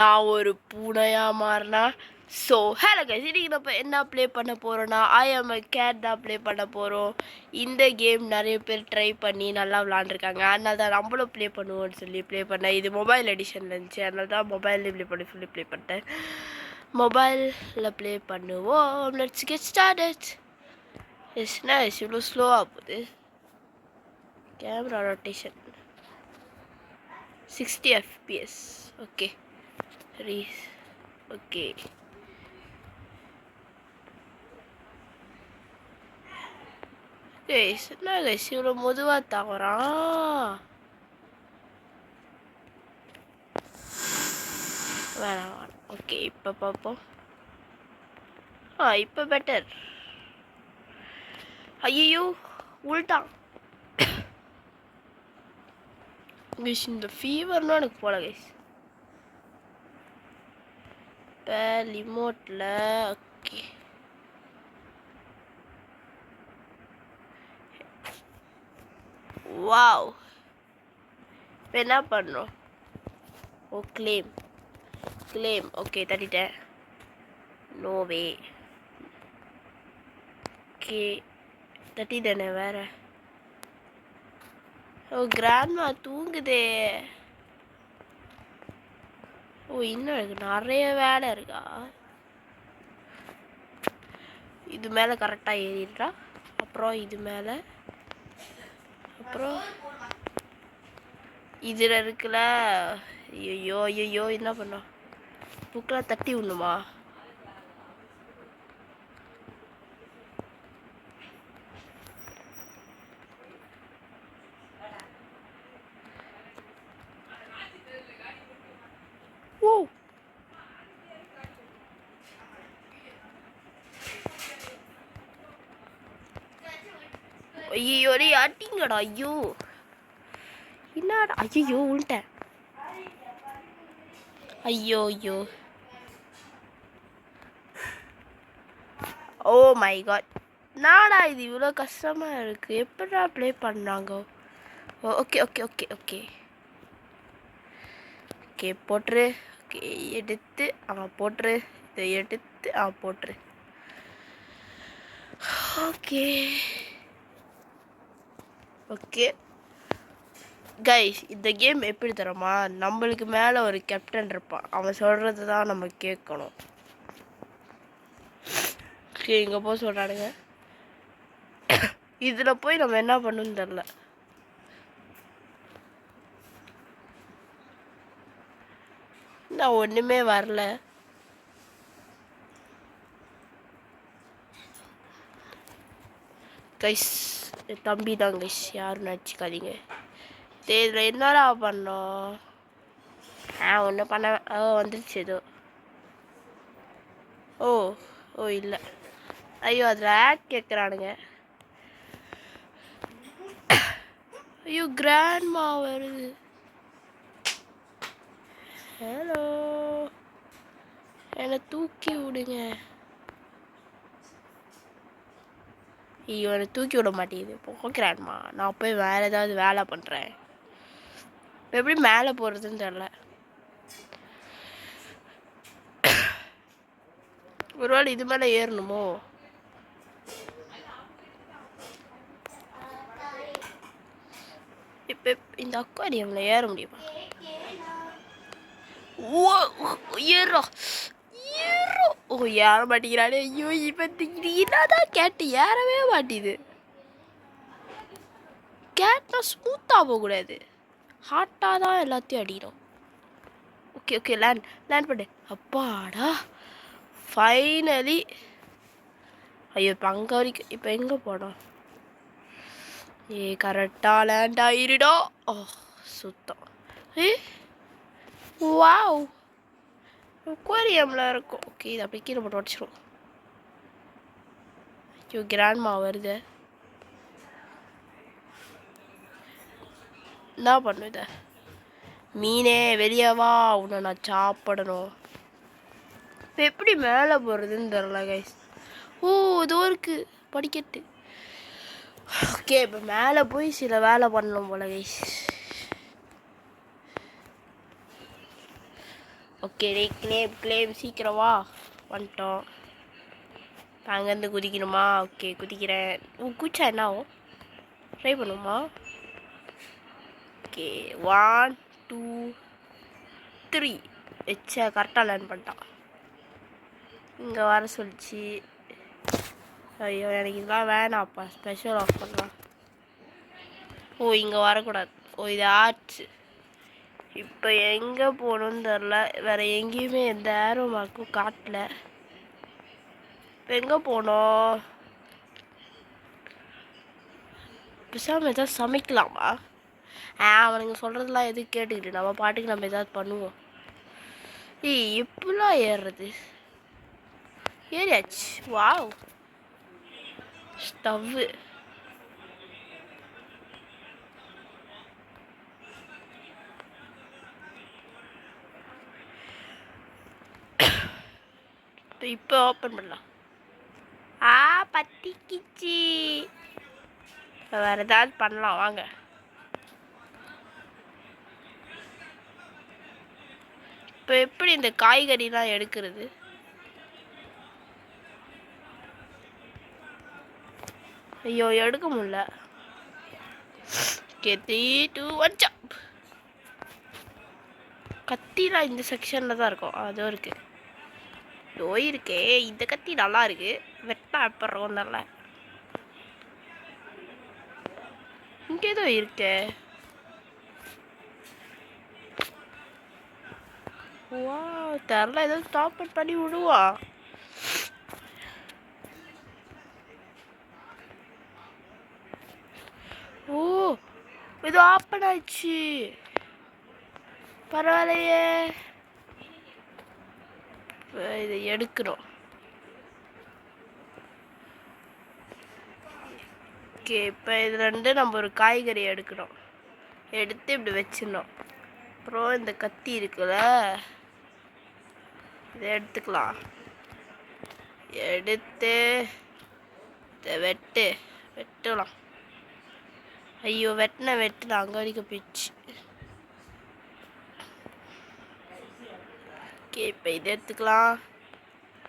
நான் ஒரு பூனையா மாறினா. ஸோ ஹலோ கைஸ், இன்னைக்கு நம்ம என்ன ப்ளே பண்ண போகிறோன்னா ஐ ஆம் a கேட் தான் ப்ளே பண்ண போகிறோம். இந்த கேம் நிறைய பேர் ட்ரை பண்ணி நல்லா விளாண்டுருக்காங்க. அதனால தான் நம்மளும் ப்ளே பண்ணுவோம்னு சொல்லி ப்ளே பண்ணேன். இது மொபைல் எடிஷனில் இருந்துச்சு, அதனால தான் மொபைலில் ப்ளே பண்ணி சொல்லி ப்ளே பண்ணிட்டேன். மொபைலில் ப்ளே பண்ணுவோம். Let's get started. எஸ்னா இவ்வளோ ஸ்லோவாக போகுது. Camera rotation 60 FPS. Okay okay. Guys என்ன கைஸ் இவ்வளோ மெதுவாக தவறான்? வேணாம் வேணாம். ஓகே இப்போ பார்ப்போம். இப்போ பெட்டர். ஐயோ உள்டான் கைஸ். இந்த ஃபீவர்னா எனக்கு போல கைஸ். இப்போ ரிமோட்டில் ஓகே வாவ். இப்போ என்ன பண்ணுறோம்? ஓ கிளேம் ஓகே தட்டிட்டேன். நோவே ஓகே தட்டிட்டேனே வேற. ஓ கிராண்ட்மா தூங்குதே. ஓ இன்னும் எனக்கு நிறைய வேலை இருக்கா? இது மேலே கரெக்டாக ஏறிடுறா. அப்புறம் இது மேலே, அப்புறம் இதில் இருக்குல்ல. ஐயோ என்ன பண்ணோம்? புக்கெலாம் தட்டி விடணுமா? ஓ ஐயோ நீ அட்டிங்கடா. ஐயோ என்னடா. ஐயோ உள்ட்டேன். ஐயோ ஓ மை காட். நாடா இது இவ்வளோ கஷ்டமாக இருக்குது. எப்படா ப்ளே பண்ணாங்க? Okay okay okay okay okay போட்டுரு. ஓகே எடுத்து போட்டுரு. இதை எடுத்து போட்டுரு. ஓகே ஓகே கைஸ், இந்த கேம் எப்படி தரோமா? நம்மளுக்கு மேலே ஒரு கேப்டன் இருப்பான். அவன் சொல்கிறது தான் நம்ம கேட்கணும். ஓகே இங்கே போக சொல்கிறானுங்க. இதில் போய் நம்ம என்ன பண்ணணும்னு தெரில. நான் ஒன்றுமே வரல. கைஸ் தம்பி தான் கைஸ், யாரும் நினச்சிக்காதீங்க. இதில் என்னடா பண்ணோம்? ஒன்றும் பண்ண. வந்துருச்சு ஏதோ. ஓ இல்லை. ஐயோ அதில் ஆட் கேட்குறானுங்க. ஐயோ கிராண்ட்மா வருது. ஹலோ என்னை தூக்கி விடுங்க. ஐயோ என்னை தூக்கி விட மாட்டேங்குது. போ கிராண்ட்மா, நான் போய் வேறு ஏதாவது வேலை பண்ணுறேன். எப்படி மேலே போகிறதுன்னு தெரில. ஒருவேளை இது மேலே ஏறணுமோ? இப்போ இந்த அக்வாரியமில் ஏற முடியுமா? ஓ ஏறோ ஓ ஏற மாட்டேங்கிறானே. ஐயோ இப்போ என்னதான் கேட்டு ஏறவே மாட்டேது. கேட்னா ஸ்மூத்தாக போகக்கூடாது, ஹாட்டாக தான் எல்லாத்தையும் அடிக்கணும். ஓகே லேண்ட் பண்ணு. அப்பாடா ஃபைனலி. ஐயோ இப்போ அங்கே வரைக்கும். இப்போ எங்கே போனோம்? கரெக்டாக லேண்ட் ஆகிருடா. சுத்தம். வாவ் அக்வாரியமில் இருக்கும். ஓகே இது அப்படி கீழே போட்டு உடச்சிரும். ஐயோ கிராண்ட்மா வருது. என்ன பண்ணு இதை? மீனே வெளியே வா, உன்னை நான் சாப்பிடணும். இப்போ எப்படி மேலே போகிறதுன்னு தெரில கைஸ். இதோ இருக்கு படிக்கட்டு. ஓகே இப்போ மேலே போய் சில வேலை பண்ணணும் போல கைஸ். ஓகே கிளேம் சீக்கிரம் வா. வந்துட்டோம். அங்கேருந்து குதிக்கணுமா? ஓகே குதிக்கிறேன். குதிச்சா என்ன ஆகும்? ட்ரை பண்ணுமா? ஓகே 1 2 3 வச்சா கரெக்டாக லேர்ன் பண்ணிட்டான். இங்கே வர சொல்லிச்சு. ஐயோ எனக்கு இதெல்லாம் வேணாப்பா. ஸ்பெஷல் ஆஃப் பண்ணலாம். ஓ இங்கே வரக்கூடாது. ஓ இது ஆச்சு. இப்போ எங்கே போகணுன்னு தெரில. வேறு எங்கேயுமே எந்த ஏரோ மார்க்கும் காட்டல. இப்போ எங்கே போனோம்? பேசாமல் எதாவது சமைக்கலாமா? அவனுங்க சொல்கிறதுலாம் எதுவும் கேட்டுக்கிட்டு நம்ம பாட்டுக்கு நம்ம எதாவது பண்ணுவோம். எப்படிலாம் ஏறுறது? ஏறியாச்சு. Wow stove. இப்போ ஓப்பன் பண்ணலாம். பத்திக்கிச்சு. இப்போ வேறு ஏதாவது பண்ணலாம் வாங்க. இப்போ எப்படி இந்த காய்கறிலாம் எடுக்கிறது? ஐயோ எடுக்க முடியல. கத்திலாம் இந்த செக்ஷனில் தான் இருக்கும். அதுவும் இருக்கு. இருக்கே இந்த கத்தி நல்லா இருக்கு. வெட்டா எப்பறம் நல்ல இங்கே ஏதோ இருக்கே. வா தெரில. ஏதோ ஸ்டாப் பண்ணி விடுவா. ஓ ஏதோ ஆப்பன் ஆயிடுச்சு. பரவாயில்லையே. இதை எடுக்கிறோம். ஓகே இப்போ இதுலேருந்து நம்ம ஒரு காய்கறி எடுக்கணும். எடுத்து இப்படி வச்சிடணும். அப்புறம் இந்த கத்தி இருக்குல்ல, இதை எடுத்துக்கலாம். எடுத்து இதை வெட்டலாம். ஐயோ வெட்டு அங்கே வரைக்கும் போயிடுச்சு. ஓகே இப்போ இதை எடுத்துக்கலாம்.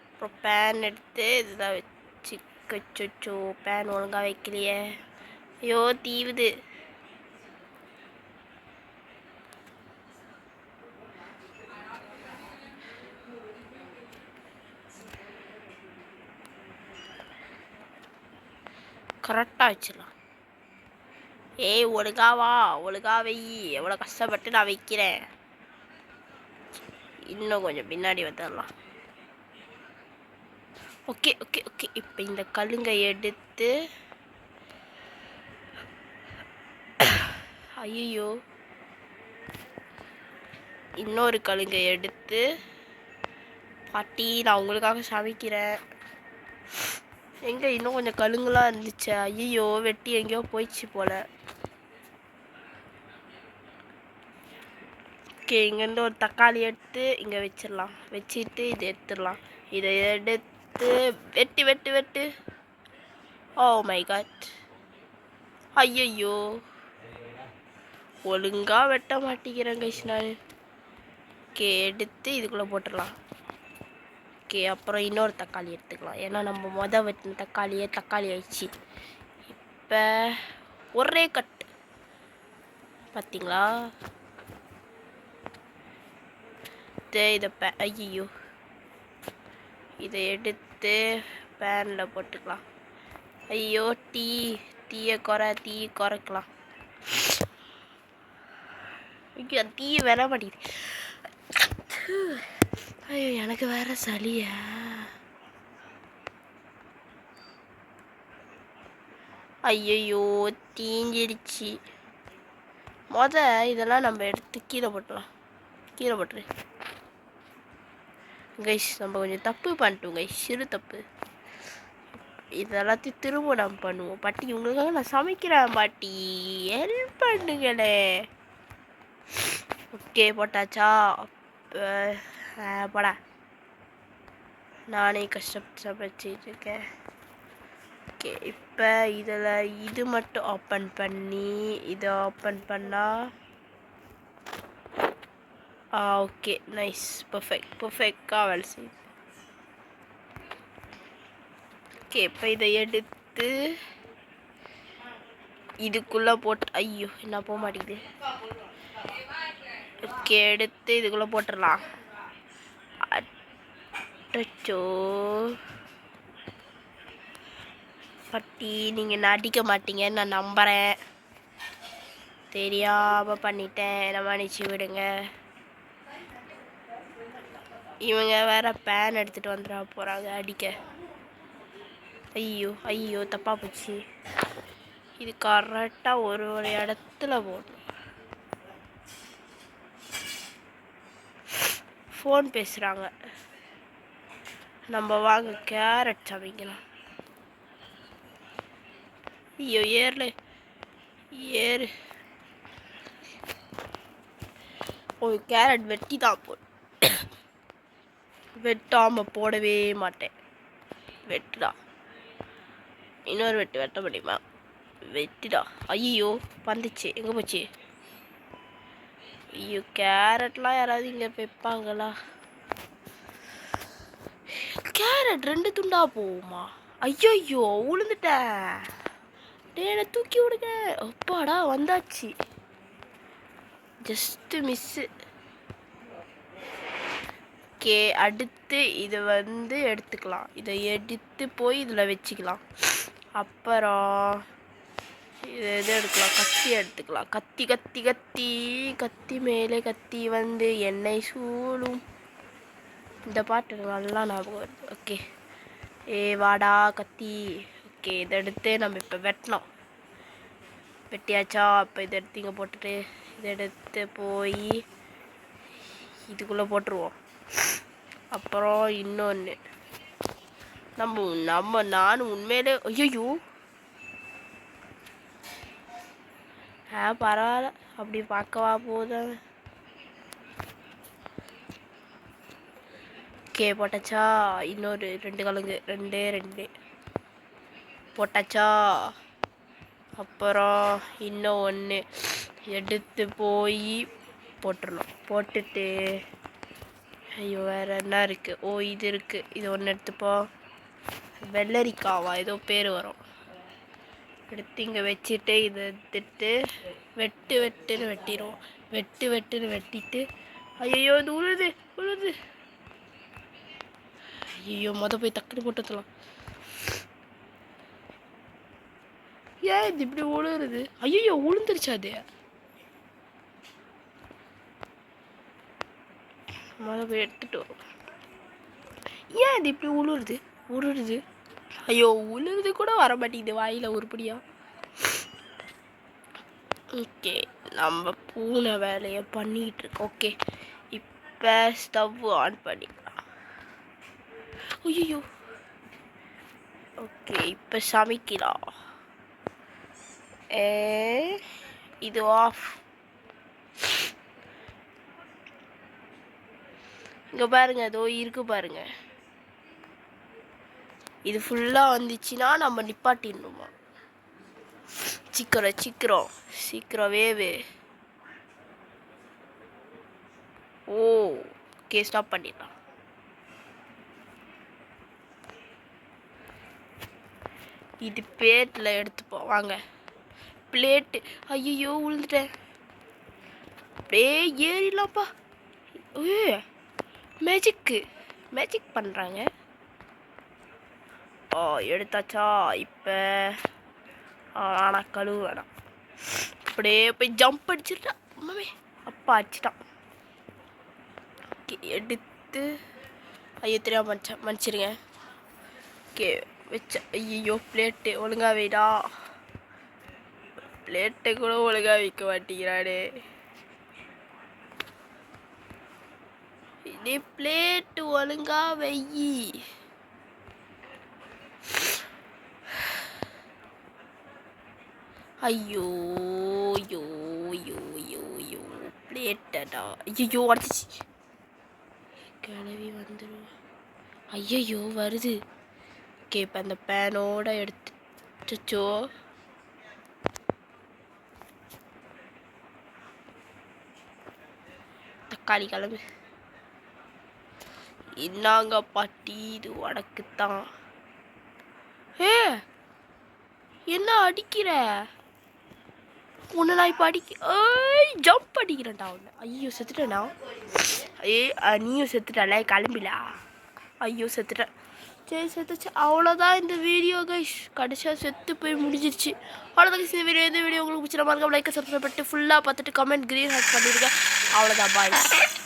அப்புறம் பேன் எடுத்து இதுதான் வச்சு கச்சோ. பேன் ஒழுங்காக வைக்கலையே. ஐயோ தீவுது. கரெக்டாக வச்சிடலாம். ஒழுங்கா வை. எவ்வளோ கஷ்டப்பட்டு நான் வைக்கிறேன். இன்னும் கொஞ்சம் பின்னாடி வந்துடலாம். ஓகே ஓகே ஓகே இப்போ இந்த கல்லுங்க எடுத்து ஐயோ இன்னொரு கல்லுங்க எடுத்து பாட்டி நான் உங்களுக்காக சமைக்கிறேன். எங்கே இன்னும் கொஞ்சம் கல்லுங்களாம் இருந்துச்சு. ஐயோ வெட்டி எங்கேயோ போயிடுச்சு போல. ஓகே இங்கேருந்து ஒரு தக்காளி எடுத்து இங்கே வச்சிடலாம். வச்சுட்டு இதை எடுத்துடலாம். இதை எடுத்து வெட்டு. Oh my god. ஐயோ ஒழுங்காக வெட்ட மாட்டேங்கிறேன் கைஸ் நான். ஓகே எடுத்து இதுக்குள்ளே போட்டுடலாம். ஓகே அப்புறம் இன்னொரு தக்காளி எடுத்துக்கலாம். ஏன்னா நம்ம வெட்டின தக்காளி ஆயிடுச்சு. இப்போ ஒரே கட் பார்த்தீங்களா? இதை ஐயோ இதை எடுத்து பேனில் போட்டுக்கலாம். ஐயோ தீயை குறைக்கலாம். ஐயோ தீ வர மாட்டேங்குது. ஐயோ எனக்கு வேற சளியா. ஐயோ தீஞ்சிடுச்சு. இதெல்லாம் நம்ம எடுத்து கீழே போட்டுரு கைஸ். நம்ம கொஞ்சம் தப்பு பண்ணிட்டோம் கைஸ். சிறு தப்பு. இதெல்லாத்தையும் திரும்ப நம்ம பண்ணுவோம். பாட்டி உங்களுக்காக நான் சமைக்கிறேன். பாட்டி ஹெல்ப் பண்ணுங்களே. ஓகே போட்டாச்சா? போடா. நானே கஷ்டப்பட்டு சமைச்சிட்டு இருக்கேன். ஓகே இப்போ இதில் இது மட்டும் ஓப்பன் பண்ணி இதை ஓப்பன் பண்ணால் ஓகே நைஸ், பர்ஃபெக்டாக வேலை செய்யுது. ஓகே, இப்போ இதை எடுத்து இதுக்குள்ளே போட்டு, ஐயோ என்ன போக மாட்டேங்குது. ஓகே, எடுத்து இதுக்குள்ளே போட்டுடலாம். அச்சோ பட்டி, நீங்கள் என்ன அடிக்க மாட்டீங்கன்னு நான் நம்புகிறேன். தெரியாமல் பண்ணிட்டேன், என்ன மன்னிச்சு விடுங்க. இவங்க வேற பேன் எடுத்துகிட்டு வந்துட போகிறாங்க அடிக்க. ஐயோ ஐயோ தப்பாக போச்சு. இது கரெக்டாக ஒரு இடத்துல போடணும். ஃபோன் பேசுகிறாங்க. நம்ம வாங்க கேரட் சமைக்கலாம். ஐயோ ஏறு ஒரு கேரட் வெட்டி தான் போடு. வெட்டாமல் போடவே மாட்டேன். வெட்டுடா. இன்னொரு வெட்ட முடியுமா? வெட்டிடா. ஐயோ வந்துச்சு, எங்கே போச்சு? ஐயோ கேரட்லாம் யாராவது இங்கே வைப்பாங்களா? கேரட் 2 துண்டா போகுமா? ஐயோ உளுந்துட்டேன். டேனை தூக்கி விடுங்க. அப்பாடா வந்தாச்சு, ஜஸ்ட் மிஸ்ஸு. ஓகே, அடுத்து இதை எடுத்துக்கலாம். இதை எடுத்து போய் இதில் வச்சுக்கலாம். அப்புறம் இதை எடுக்கலாம், கத்தி எடுத்துக்கலாம். கத்தி மேலே கத்தி என்னை சூழும். இந்த பாட்டு நல்லா ஞாபகம் வருது. ஓகே, வாடா கத்தி. ஓகே, இதை எடுத்து நம்ம இப்போ வெட்டலாம். வெட்டியாச்சா? அப்போ இதை எடுத்து இங்கே போட்டுட்டு இதை எடுத்து போய் இதுக்குள்ளே போட்டுருவோம். அப்புறம் இன்னொன்று நானும் உண்மையிலே ஐயோ பரவாயில்ல, அப்படி பார்க்கவா போதும். ஓகே போட்டாச்சா? இன்னொரு 2 கலங்கு, 2 போட்டாச்சா? அப்புறம் இன்னும் 1 எடுத்து போய் போட்டுடணும். போட்டுட்டு ஐயோ வேறு என்ன இருக்குது? ஓ இது இருக்குது, இது 1 எடுத்துப்போம். வெள்ளரிக்காவா ஏதோ பேர் வரும். எடுத்து இங்கே வச்சுட்டு இதை எடுத்துட்டு வெட்டுன்னு வெட்டிடுவோம். வெட்டுன்னு வெட்டிட்டு ஐயோ இது உழுது. ஐயோ போய் டக்குனு போட்டுலாம். ஏன் இது இப்படி உழுவுறது? ஐயோ உளுந்துருச்சு. அது போய் எடுத்துட்டு வரும். ஏன் இது இப்படி உழுவுறது? ஐயோ உழுவுறது கூட வர மாட்டேங்குது வாயில் உருப்படியா. ஓகே, நம்ம பூனை வேலையை பண்ணிகிட்டு இருக்கோம். ஓகே, இப்போ ஸ்டவ் ஆன் பண்ணிக்கலாம். ஐயோ ஓகே, இப்போ சமைக்கலாம். இது ஆஃப். இங்கே பாருங்க, ஏதோ இருக்கு பாருங்க. இது ஃபுல்லாக வந்துச்சுன்னா நம்ம நிப்பாட்டிடணுமா? சீக்கிரம் வேவு. ஓகே ஸ்டாப் பண்ணிடலாம். இது பிளேட்டில் எடுத்துப்போம் வாங்க. பிளேட்டு. ஐயோ விழுந்துட்டேன். அப்படியே ஏறிடலாம்ப்பா. மேஜிக் பண்ணுறாங்க. எடுத்தாச்சா? இப்போ ஆனால் கழுவு வேணாம். அப்படியே போய் ஜம்ப் அடிச்சிட்டான். அம்மாவே அப்பா அடிச்சிட்டான். ஓகே, எடுத்து ஐயோ தெரியாம மன்னிச்சிருங்க. ஓகே வச்ச. ஐயோ பிளேட்டு ஒழுங்கா வைடா. பிளேட்டை கூட ஒழுங்கா வைக்க மாட்டேங்கிறானே. இதே பிளேட்டு ஒழுங்கா வெயி. ஐயோ பிளேட்டடா. ஐயோ அடிச்சிச்சு. கிளவி வந்துடும். ஐயோ வருது. ஓகே, இப்போ அந்த பேனோட எடுத்துச்சோ. தக்காளி கிளம்பு. இன்னாங்க பாட்டி இது உனக்குத்தான். ஏ என்ன அடிக்கிற உன்னை நான் இப்போ ஜம்ப் அடிக்கிறேன்டா உன்னை. ஐயோ செத்துட்டேண்ணா. நீயும் செத்துட்டால கிளம்பிலா. ஐயோ செத்துட்டேன். சரி செத்துச்சு. அவ்வளோதான் இந்த வீடியோ கைஸ். கடைசியாக செத்து போய் முடிஞ்சிருச்சு. அவ்வளோதான் இந்த வீடியோ. இந்த வீடியோ உங்களுக்கு பிடிச்ச மாதிரி லைக் சப்ஸ்கிரைப் பண்ணிட்டு ஃபுல்லாக பார்த்துட்டு கமெண்ட் க்ரீன் ஹேக் பண்ணிடுங்க. அவ்வளோதான் பாய்.